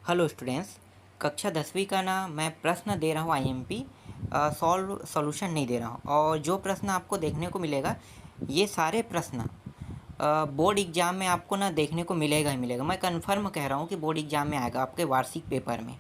Hello students. कक्षा 10वीं का ना मैं प्रश्न दे रहा हूँ आईएमपी, सॉल्यूशन नहीं दे रहा हूँ। और जो प्रश्न आपको देखने को मिलेगा ये सारे प्रश्न बोर्ड एग्ज़ाम में आपको ना देखने को मिलेगा ही मिलेगा। मैं कंफर्म कह रहा हूँ कि बोर्ड एग्ज़ाम में आएगा आपके वार्षिक पेपर में।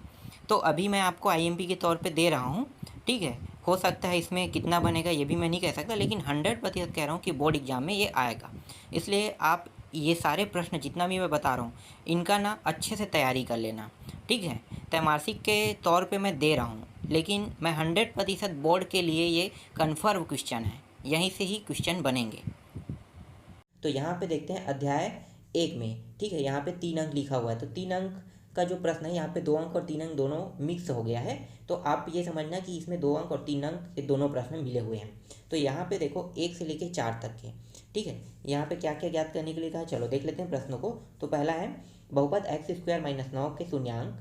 तो अभी मैं आपको आईएमपी के तौर पे दे रहा हूँ, ठीक है। हो सकता है इसमें कितना बनेगा ये भी मैं नहीं कह सकता, लेकिन 100% कह रहा हूँ कि बोर्ड एग्ज़ाम में ये आएगा। इसलिए आप ये सारे प्रश्न जितना भी मैं बता रहा हूँ इनका ना अच्छे से तैयारी कर लेना, ठीक है। त्रैमासिक के तौर पे मैं दे रहा हूँ, लेकिन मैं 100% बोर्ड के लिए ये कन्फर्म क्वेश्चन है, यहीं से ही क्वेश्चन बनेंगे। तो यहाँ पे देखते हैं अध्याय 1 में, ठीक है। यहाँ पे 3 अंक लिखा हुआ है, तो 3 अंक का जो प्रश्न है यहाँ पे 2 अंक और 3 अंक दोनों मिक्स हो गया है। तो आप ये समझना कि इसमें 2 अंक और 3 अंक ये दोनों प्रश्न मिले हुए हैं। तो यहाँ पे देखो 1 से लेके 4 तक के, ठीक है। यहाँ पे क्या क्या ज्ञात करने के लिए कहा है, चलो देख लेते हैं प्रश्नों को। तो पहला है बहुपद x² - 9 के शून्यांक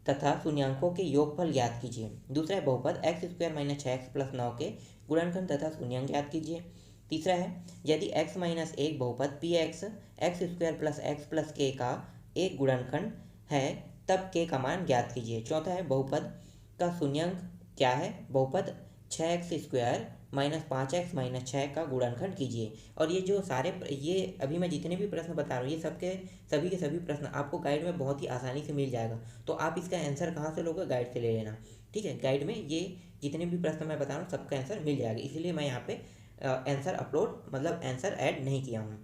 तथा शून्यांकों के योगफल ज्ञात कीजिए। दूसरा है बहुपद x² - 6x+9 के गुणनखंड तथा शून्यांक ज्ञात कीजिए। तीसरा है यदि x-1 बहुपद px x² + x k का एक गुणनखंड है तब k का मान ज्ञात कीजिए। चौथा है बहुपद का शून्यांक क्या है, बहुपद 6x² - 5x - 6 का गुणनखंड कीजिए। और ये जो सारे ये अभी मैं जितने भी प्रश्न बता रहा हूँ ये सभी के सभी प्रश्न आपको गाइड में बहुत ही आसानी से मिल जाएगा। तो आप इसका आंसर कहाँ से लोगे, गाइड से ले लेना, ठीक है। गाइड में ये जितने भी प्रश्न मैं बता रहा हूँ सबका आंसर मिल जाएगा, इसीलिए मैं यहाँ पे आंसर अपलोड मतलब आंसर ऐड नहीं किया हूँ।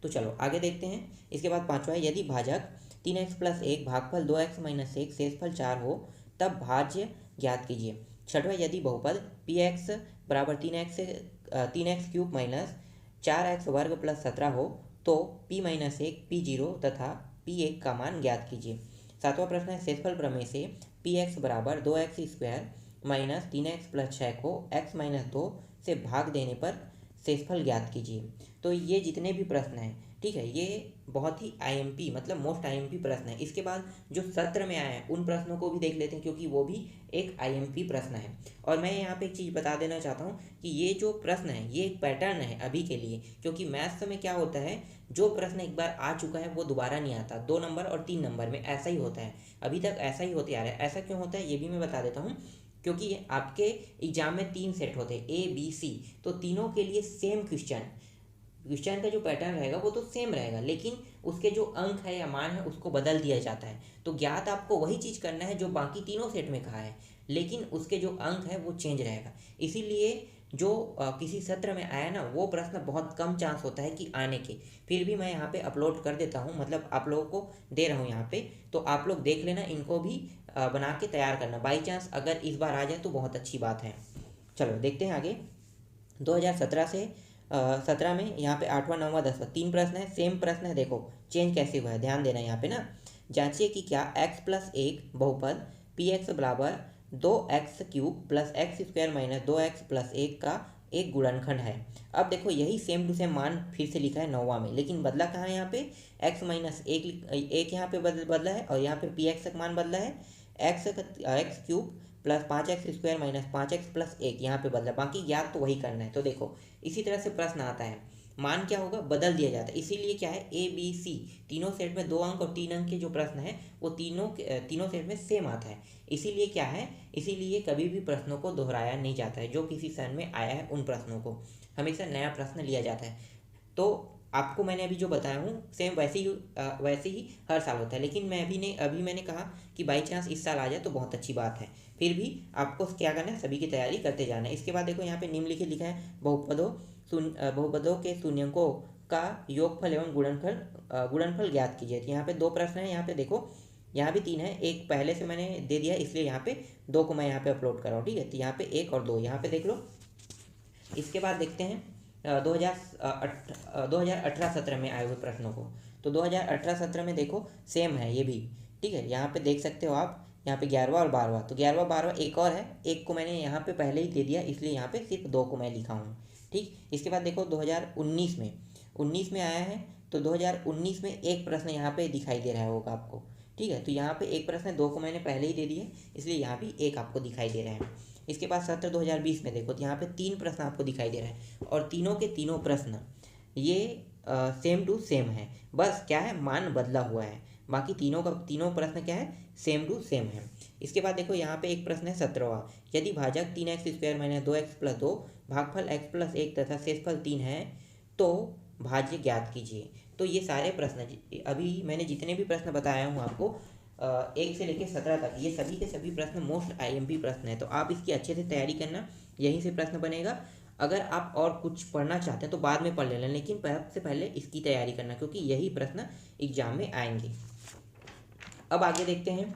तो चलो आगे देखते हैं। इसके बाद पांचवा है यदि भाजक 3x+1 भागफल 2x - 1 शेषफल 4 हो तब भाज्य ज्ञात कीजिए। छठवा यदि बहुपद px बराबर 3x³ - 4x² + 17 हो तो p-1 p0 तथा p1 का मान ज्ञात कीजिए। सातवां प्रश्न है शेषफल प्रमेय से px बराबर 2x² - 3x+6 को x - 2 से भाग देने पर शेषफल ज्ञात कीजिए। तो ये जितने भी प्रश्न हैं, ठीक है, ये बहुत ही आईएमपी मतलब मोस्ट आईएमपी प्रश्न है। इसके बाद जो सत्र में आए हैं उन प्रश्नों को भी देख लेते हैं, क्योंकि वो भी एक आईएमपी प्रश्न है। और मैं यहाँ पे एक चीज़ बता देना चाहता हूँ कि ये जो प्रश्न है ये एक पैटर्न है अभी के लिए, क्योंकि मैथ्स में क्या होता है जो प्रश्न एक बार आ चुका है वो दोबारा नहीं आता। 2 नंबर और 3 नंबर में ऐसा ही होता है, अभी तक ऐसा ही होते आ रहा है। ऐसा क्यों होता है ये भी मैं बता देता हूँ, क्योंकि आपके एग्जाम में 3 सेट होते हैं ABC, तो तीनों के लिए सेम क्वेश्चन का जो पैटर्न रहेगा वो तो सेम रहेगा, लेकिन उसके जो अंक है या मान है उसको बदल दिया जाता है। तो ज्ञात आपको वही चीज़ करना है जो बाकी तीनों सेट में कहा है, लेकिन उसके जो अंक है वो चेंज रहेगा। इसीलिए जो किसी सत्र में आया ना वो प्रश्न बहुत कम चांस होता है कि आने के, फिर भी मैं यहाँ पे अपलोड कर देता हूँ, मतलब आप लोगों को दे रहा हूँ यहाँ पे। तो आप लोग देख लेना, इनको भी बना के तैयार करना। बाई चांस अगर इस बार आ जाए तो बहुत अच्छी बात है। चलो देखते हैं आगे। 2017 से 17 में यहाँ पे 8वां 9वां 10वां 3 प्रश्न है, सेम प्रश्न है। देखो चेंज कैसे हुआ है, ध्यान देना यहाँ पे ना। जांचिए कि क्या x+1 बहुपद px बराबर 2x³ + x² - 2x+1 का एक गुणनखंड है। अब देखो यही सेम टू सेम मान फिर से लिखा है 9वां में, लेकिन बदला कहाँ है, यहाँ पे x-1 यहाँ पे बदला है और यहाँ पे px का मान बदला है। x³ + 5x² - 5x+1 यहाँ पे बदला, बाकी ज्ञात तो वही करना है। तो देखो इसी तरह से प्रश्न आता है, मान क्या होगा, बदल दिया जाता है। इसीलिए क्या है ABC तीनों सेट में 2 अंक और 3 अंक के जो प्रश्न है वो तीनों सेट में सेम आता है। इसीलिए क्या है, इसीलिए कभी भी प्रश्नों को दोहराया नहीं जाता है। जो किसी सन में आया है उन प्रश्नों को हमेशा नया प्रश्न लिया जाता है। तो आपको मैंने अभी जो बताया हूँ सेम वैसे ही हर साल होता है, लेकिन अभी मैंने कहा कि बाई चांस इस साल आ जाए तो बहुत अच्छी बात है। फिर भी आपको क्या करना है, सभी की तैयारी करते जाना है। इसके बाद देखो यहाँ पे निम्नलिखित लिखा है बहुपदों के शून्यंकों का योगफल एवं गुणनफल ज्ञात कीजिए। यहाँ पे 2 प्रश्न है, यहाँ पे देखो यहाँ भी 3 है, एक पहले से मैंने दे दिया इसलिए यहाँ पे 2 को मैं यहाँ पे अपलोड कर रहा हूँ, ठीक है। तो यहाँ पे 1 और 2 यहाँ पे देख लो। इसके बाद देखते हैं 2018-17 में आए हुए प्रश्नों को। तो 2018-17 में देखो सेम है ये भी, ठीक है। यहाँ पे देख सकते हो आप, यहाँ पे 11वां और 12वां, तो 11वां 12वां एक और है, एक को मैंने यहाँ पे पहले ही दे दिया इसलिए यहाँ पे सिर्फ 2 को मैं लिखा हूँ, ठीक। इसके बाद देखो 2019 में आया है, तो 2019 में एक प्रश्न यहाँ पे दिखाई दे रहा होगा आपको, ठीक है। तो यहाँ पे एक प्रश्न है, 2 को मैंने पहले ही दे दिए इसलिए यहाँ भी एक आपको दिखाई दे रहा है। इसके बाद सत्र 2020 में देखो तो यहाँ पे 3 प्रश्न आपको दिखाई दे रहा है और तीनों के तीनों प्रश्न ये सेम टू सेम है, बस क्या है मान बदला हुआ है। बाकी तीनों प्रश्न क्या है, सेम टू सेम है। इसके बाद देखो यहाँ पे एक प्रश्न है 17वां, यदि भाजक 3x² - 2x+2 भागफल x+1 तथा शेषफल 3 है तो भाज्य ज्ञात कीजिए। तो ये सारे प्रश्न अभी मैंने जितने भी प्रश्न बताया हूँ आपको 1 से लेकर 17 तक, ये सभी के सभी प्रश्न मोस्ट आईएमपी प्रश्न है। तो आप इसकी अच्छे से तैयारी करना, यहीं से प्रश्न बनेगा। अगर आप और कुछ पढ़ना चाहते हैं तो बाद में पढ़ लेना, लेकिन सबसे पहले इसकी तैयारी करना, क्योंकि यही प्रश्न एग्जाम में आएंगे। अब आगे देखते हैं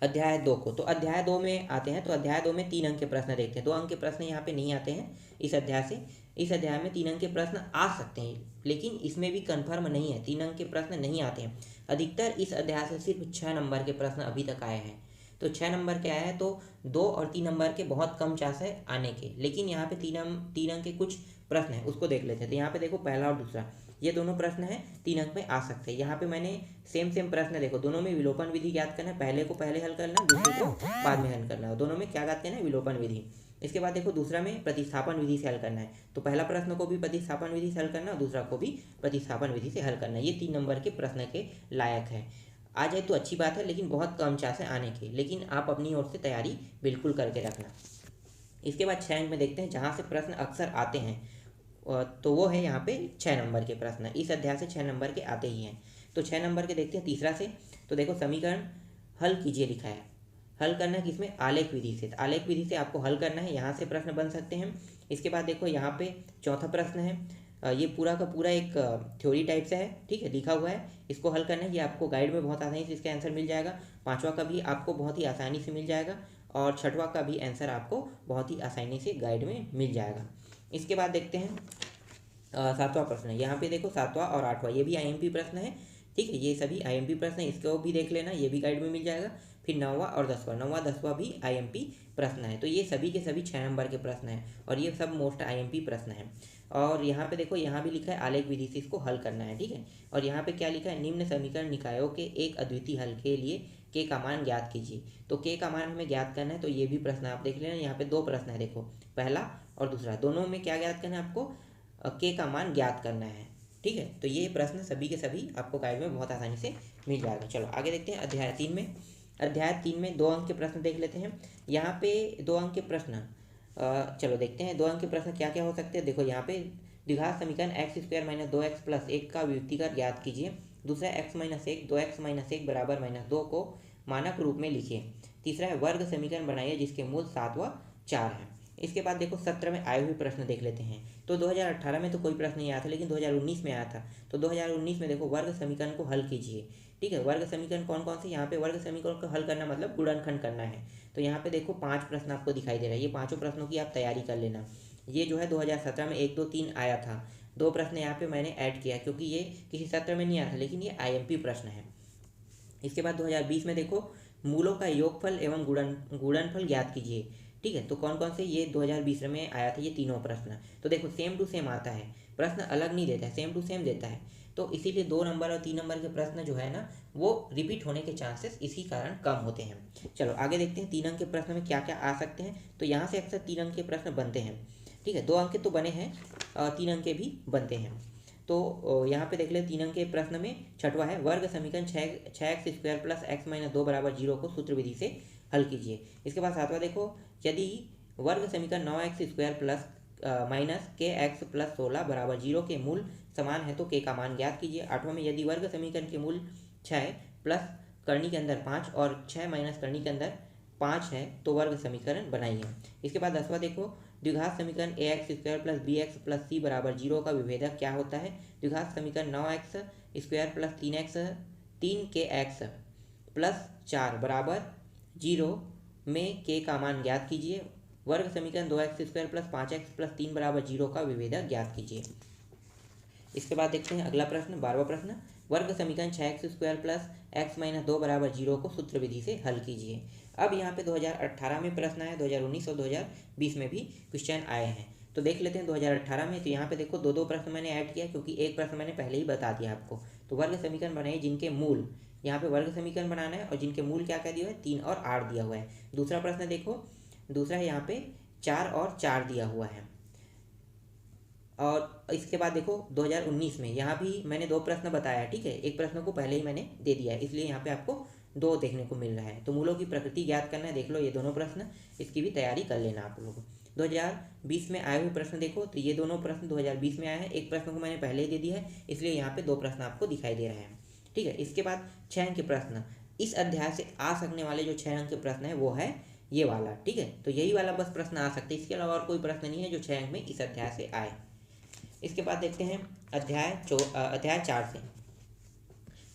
अध्याय 2 को। तो अध्याय 2 में आते हैं, तो अध्याय 2 में 3 अंक के प्रश्न देखते हैं। 2 अंक के प्रश्न यहाँ पे नहीं आते हैं इस अध्याय से। इस अध्याय में 3 अंक के प्रश्न आ सकते हैं, लेकिन इसमें भी कन्फर्म नहीं है, 3 अंक के प्रश्न नहीं आते हैं। अधिकतर इस अध्याय से सिर्फ 6 नंबर के प्रश्न अभी तक आए हैं। तो 6 नंबर के आए हैं, तो 2 और 3 नंबर के बहुत कम चांस है आने के। लेकिन यहाँ पे 3 अंक के कुछ प्रश्न है, उसको देख लेते हैं। तो यहाँ पे देखो पहला और दूसरा, ये दोनों प्रश्न हैं 3 अंक में आ सकते हैं। यहाँ पे मैंने सेम प्रश्न देखो, दोनों में विलोपन विधि ज्ञात करना है, पहले को पहले हल करना है, दूसरे को बाद में हल करना है। दोनों में क्या ज्ञात करना है, विलोपन विधि। इसके बाद देखो दूसरा में प्रतिस्थापन विधि से हल करना है। तो पहला प्रश्न को भी प्रतिस्थापन विधि से हल करना है, दूसरा को भी प्रतिस्थापन विधि से हल करना है। ये 3 नंबर के प्रश्न के लायक है। आ जाए तो अच्छी बात है, लेकिन बहुत कम चांस है आने के, लेकिन आप अपनी ओर से तैयारी बिल्कुल करके रखना। इसके बाद 6 अंक में देखते हैं जहाँ से प्रश्न अक्सर आते हैं, तो वो है यहाँ पे 6 नंबर के प्रश्न। इस अध्याय से 6 नंबर के आते ही हैं। तो 6 नंबर के देखते हैं तीसरा से। तो देखो समीकरण हल कीजिए लिखा है, हल करना है किसमें, आलेख विधि से। आलेख विधि से आपको हल करना है, यहाँ से प्रश्न बन सकते हैं। इसके बाद देखो यहाँ पे चौथा प्रश्न है, ये पूरा का पूरा एक थ्योरी टाइप से है, ठीक है, लिखा हुआ है, इसको हल करना है। ये आपको गाइड में बहुत आसानी से इसका आंसर मिल जाएगा। 5वां का भी आपको बहुत ही आसानी से मिल जाएगा, और 6वां का भी आंसर आपको बहुत ही आसानी से गाइड में मिल जाएगा। इसके बाद देखते हैं 7वां प्रश्न है। यहाँ पे देखो 7वां और 8वां, ये भी आईएमपी प्रश्न है, ठीक है, ये सभी आईएमपी प्रश्न है, इसको भी देख लेना, ये भी गाइड में मिल जाएगा। फिर 9वां और 10वां, 9वां 10वां भी आईएमपी प्रश्न है। तो ये सभी के सभी 6 नंबर के प्रश्न हैं, और ये सब मोस्ट आईएमपी प्रश्न हैं। और यहाँ पे देखो, यहाँ भी लिखा है आलेख विधि से इसको हल करना है, ठीक है। और यहाँ पे क्या लिखा है, निम्न समीकरण निकायों के एक अद्वितीय हल के लिए के का मान ज्ञात कीजिए। तो के का मान हमें ज्ञात करना है, तो ये भी प्रश्न आप देख लेना। यहाँ पे 2 प्रश्न है, देखो पहला और दूसरा, दोनों में क्या ज्ञात करना है आपको, के का मान ज्ञात करना है, ठीक है। तो ये प्रश्न सभी के सभी आपको गाइड में बहुत आसानी से मिल जाएगा। चलो आगे देखते हैं अध्याय 3 में। अध्याय 3 में 2 अंक के प्रश्न देख लेते हैं। यहाँ पे 2 अंक के प्रश्न, चलो देखते हैं 2 अंक के प्रश्न क्या क्या हो सकते हैं। देखो यहाँ पे द्विघात समीकरण x² - 2x+1 का व्युत्कीकरण ज्ञात कीजिए। दूसरा x - 1 2x - 1 बराबर -2 को मानक रूप में लिखिए। तीसरा है वर्ग समीकरण बनाइए जिसके मूल 7 व 4 है। इसके बाद देखो 17 में आए हुए प्रश्न देख लेते हैं। तो 2018 में तो कोई प्रश्न नहीं आया था, लेकिन 2019 में आया था। तो 2019 में देखो वर्ग समीकरण को हल कीजिए, ठीक है। वर्ग समीकरण कौन कौन से, यहाँ पे वर्ग समीकरण को हल करना मतलब गुणनखंड करना है। तो यहाँ पे देखो 5 प्रश्न आपको दिखाई दे रहा है, ये 5 प्रश्नों की आप तैयारी कर लेना। ये जो है 2017 में 1 2 3 आया था, 2 प्रश्न यहाँ पे मैंने ऐड किया क्योंकि ये किसी सत्र में नहीं आया था, लेकिन ये आईएमपी प्रश्न है। इसके बाद 2020 में देखो मूलों का योगफल एवं गुणनफल ज्ञात कीजिए, ठीक है। तो कौन कौन से, ये 2020 में आया था ये तीनों प्रश्न। तो देखो सेम टू सेम आता है, प्रश्न अलग नहीं देता है, सेम टू सेम देता है। तो इसीलिए 2 नंबर और 3 नंबर के प्रश्न जो है ना, वो रिपीट होने के चांसेस इसी कारण कम होते हैं। चलो आगे देखते हैं 3 अंक के प्रश्न में क्या क्या आ सकते हैं। तो यहाँ से अक्सर 3 अंक के प्रश्न बनते हैं, ठीक है। 2 अंक के तो बने हैं, 3 अंक के भी बनते हैं। तो यहाँ पे देख ले 3 अंक के प्रश्न में 6वां है, वर्ग समीकरण 6x² + x - 2 = 0 को सूत्र विधि से हल कीजिए। इसके बाद 7वां देखो, यदि वर्ग समीकरण 9x² - kx + 16 = 0 के मूल समान है तो के का मान ज्ञात कीजिए। 8वां में, यदि वर्ग समीकरण के मूल 6 प्लस करनी के अंदर 5 और 6 माइनस करनी के अंदर 5 है तो वर्ग समीकरण बनाइए। इसके बाद 10वां देखो, द्विघात समीकरण ax² + bx + c = 0 का विभेदक क्या होता है। द्विघात समीकरण 9x² + 3kx + 4 = 0 में के का मान ज्ञात कीजिए। वर्ग समीकरण 2x² + 5x + 3 = 0 का विभेदक ज्ञात कीजिए। इसके बाद देखते हैं अगला प्रश्न, 12वां प्रश्न, वर्ग समीकरण 6x² + x - 2 = 0 को सूत्र विधि से हल कीजिए। अब यहाँ पे 2018 में प्रश्न आया, 2019 और 2020 में भी क्वेश्चन आए हैं। तो देख लेते हैं 2018 में। तो यहाँ पे देखो 2 प्रश्न मैंने ऐड किया क्योंकि एक प्रश्न मैंने पहले ही बता दिया आपको। तो वर्ग समीकरण बनाइए जिनके मूल, यहाँ पे वर्ग समीकरण बनाना है और जिनके मूल क्या क्या दिया है, 3 और 8 दिया हुआ है। दूसरा प्रश्न देखो, दूसरा है यहाँ पे 4 और 4 दिया हुआ है। और इसके बाद देखो 2019 में यहाँ भी मैंने 2 प्रश्न बताया, ठीक है, एक प्रश्न को पहले ही मैंने दे दिया है, इसलिए यहाँ पे आपको 2 देखने को मिल रहा है। तो मूलों की प्रकृति ज्ञात करना है, देख लो ये दोनों प्रश्न, इसकी भी तैयारी कर लेना आप लोग। 2020 में आए हुए प्रश्न देखो, तो ये दोनों प्रश्न 2020 में आए हैं, एक प्रश्न को मैंने पहले ही दे दिया है, इसलिए यहाँ पे 2 प्रश्न आपको दिखाई दे रहे हैं, ठीक है। इसके बाद 6 अंक के प्रश्न, इस अध्याय से आ सकने वाले जो 6 अंक के प्रश्न है वो है ये वाला, ठीक है। तो यही वाला बस प्रश्न आ सकते हैं, इसके अलावा और कोई प्रश्न नहीं है जो 6 अंक में इस अध्याय से आए। इसके बाद देखते हैं अध्याय 4 से।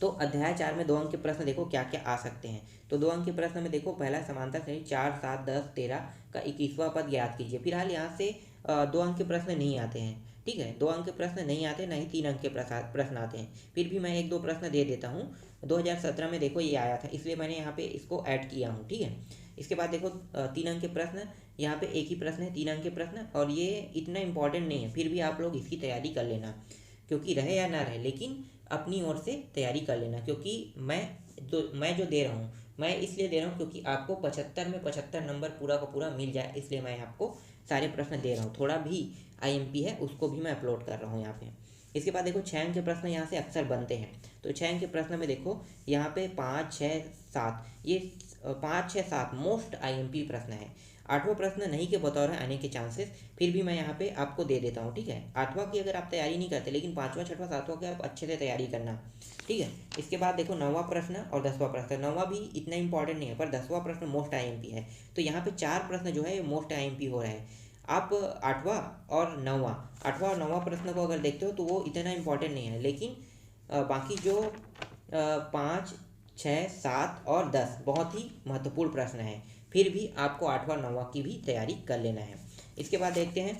तो अध्याय 4 में 2 अंक के प्रश्न देखो क्या क्या आ सकते हैं। तो 2 अंक के प्रश्न में देखो, पहला समांतर श्रेणी 4, 7, 10, 13 का 21वां पद ज्ञात कीजिए। फिलहाल यहाँ से 2 अंक के प्रश्न नहीं आते हैं, ठीक है, 2 अंक के प्रश्न नहीं आते, ना ही 3 अंक के प्रश्न आते हैं। फिर भी मैं 1-2 प्रश्न दे देता हूँ। 2017 में देखो ये आया था, इसलिए मैंने यहाँ पे इसको ऐड किया हूँ, ठीक है। इसके बाद देखो 3 अंक के प्रश्न, यहाँ पे एक ही प्रश्न है 3 अंक के प्रश्न, और ये इतना इंपॉर्टेंट नहीं है, फिर भी आप लोग इसकी तैयारी कर लेना, क्योंकि रहे या ना रहे, लेकिन अपनी ओर से तैयारी कर लेना, क्योंकि मैं जो दे रहा हूँ, मैं इसलिए दे रहा हूँ क्योंकि आपको 75 में 75 नंबर पूरा का पूरा मिल जाए, इसलिए मैं आपको सारे प्रश्न दे रहा हूँ। थोड़ा भी IMP है उसको भी मैं अपलोड कर रहा हूँ यहाँ पे। इसके बाद देखो 6 अंक के प्रश्न यहाँ से अक्सर बनते हैं। तो 6 अंक के प्रश्न में देखो यहाँ पे 5, 6, 7, ये 5, 6, 7 मोस्ट IMP प्रश्न है। 8वां प्रश्न नहीं के बतौर है आने के चांसेस, फिर भी मैं यहाँ पे आपको दे देता हूँ, ठीक है। 8वां की अगर आप तैयारी नहीं करते, लेकिन 5वां, 6वां, 7वां की आप अच्छे से तैयारी करना, ठीक है। इसके बाद देखो 9वां प्रश्न और 10वां प्रश्न, 9वां भी इतना इंपॉर्टेंट नहीं है, पर 10वां प्रश्न मोस्ट IMP है। तो यहाँ पे 4 प्रश्न जो है ये मोस्ट IMP हो रहा है। आप 8वां और 9वां प्रश्न को अगर देखते हो तो वो इतना इंपॉर्टेंट नहीं है, लेकिन बाकी जो 5, 6, 7 और 10 बहुत ही महत्वपूर्ण प्रश्न है, फिर भी आपको 8वां 9वां की भी तैयारी कर लेना है। इसके बाद देखते हैं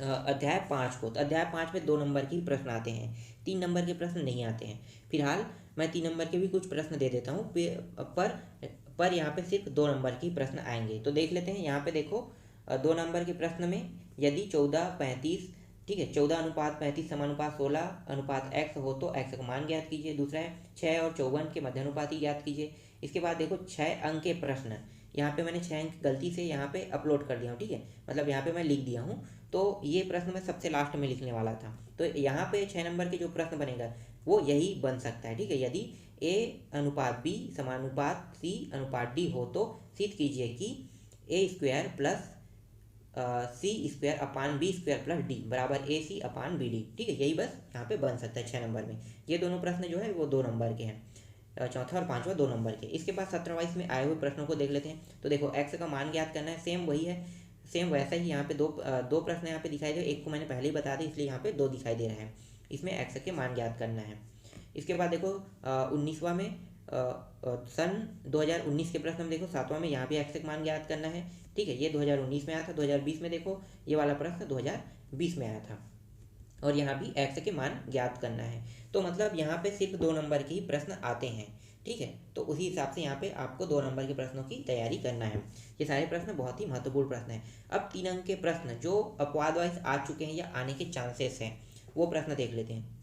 अध्याय 5 को। तो अध्याय 5 में 2 नंबर के प्रश्न आते हैं, 3 नंबर के प्रश्न नहीं आते हैं। फिलहाल मैं 3 नंबर के भी कुछ प्रश्न दे देता हूँ, पर यहाँ पे सिर्फ 2 नंबर के प्रश्न आएंगे। तो देख लेते हैं, यहाँ पे देखो 2 नंबर के प्रश्न में यदि 14:35, ठीक है, 14:35 समानुपात 16:x हो तो x का मान ज्ञात कीजिए। दूसरा है 6 और 54 के मध्यानुपाती ज्ञात कीजिए। इसके बाद देखो 6 अंक के प्रश्न, यहाँ पे मैंने 6 अंक गलती से यहाँ पे अपलोड कर दिया हूँ, ठीक है, मतलब यहाँ पे मैं लिख दिया हूँ, तो ये प्रश्न मैं सबसे लास्ट में लिखने वाला था। तो यहाँ पे 6 नंबर के जो प्रश्न बनेगा वो यही बन सकता है, ठीक है। यदि A/B समानुपात C/D हो तो सिद्ध कीजिए कि A² प्लस C² अपान B² प्लस D बराबर AC अपान BD, ठीक है, यही बस यहाँ पे बन सकता है 6 नंबर में। ये दोनों प्रश्न जो है वो 2 नंबर के हैं, चौथा और 5वां 2 नंबर के। इसके बाद 17 में आए हुए प्रश्नों को देख लेते हैं। तो देखो x का मान ज्ञात करना है, सेम वही है, सेम वैसा ही यहाँ पे दो प्रश्न यहाँ पे दिखाई दे, एक को मैंने पहले ही बता दी इसलिए यहाँ पे 2 दिखाई दे रहे हैं। इसमें x के मान ज्ञात करना है। इसके बाद देखो 19वां में सन 2019 के प्रश्न में देखो 7वां में यहाँ भी x का मान ज्ञात करना है, ठीक है, ये 2019 में आया था। 2020 में देखो ये वाला प्रश्न 2020 में आया था, और यहाँ भी x के मान ज्ञात करना है। तो मतलब यहाँ पे सिर्फ 2 नंबर के ही प्रश्न आते हैं, ठीक है। तो उसी हिसाब से यहाँ पे आपको 2 नंबर के प्रश्नों की तैयारी करना है। ये सारे प्रश्न बहुत ही महत्वपूर्ण प्रश्न हैं। अब 3 अंक के प्रश्न जो अपवाद वाइज आ चुके हैं या आने के चांसेस हैं, वो प्रश्न देख लेते हैं।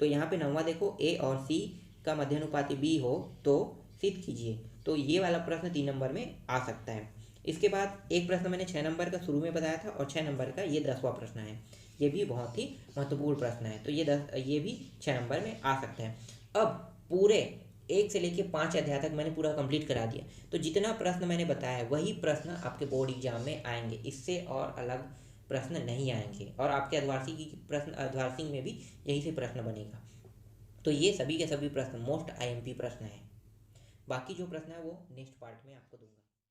तो यहाँ पे 9वां देखो A और C का मध्यानुपाती B हो तो सिद्ध कीजिए। तो ये वाला प्रश्न 3 नंबर में आ सकता है। इसके बाद एक प्रश्न मैंने 6 नंबर का शुरू में बताया था, और 6 नंबर का ये 10वां प्रश्न है, ये भी बहुत ही महत्वपूर्ण प्रश्न है। तो ये भी 6 नंबर में आ सकते हैं। अब पूरे 1 से लेकर 5 अध्याय तक मैंने पूरा कंप्लीट करा दिया। तो जितना प्रश्न मैंने बताया वही प्रश्न आपके बोर्ड एग्जाम में आएंगे, इससे और अलग प्रश्न नहीं आएंगे, और आपके अर्धवार्षिक में भी यही से प्रश्न बनेगा। तो ये सभी के सभी प्रश्न मोस्ट IMP प्रश्न हैं। बाकी जो प्रश्न है वो नेक्स्ट पार्ट में आपको दूंगा।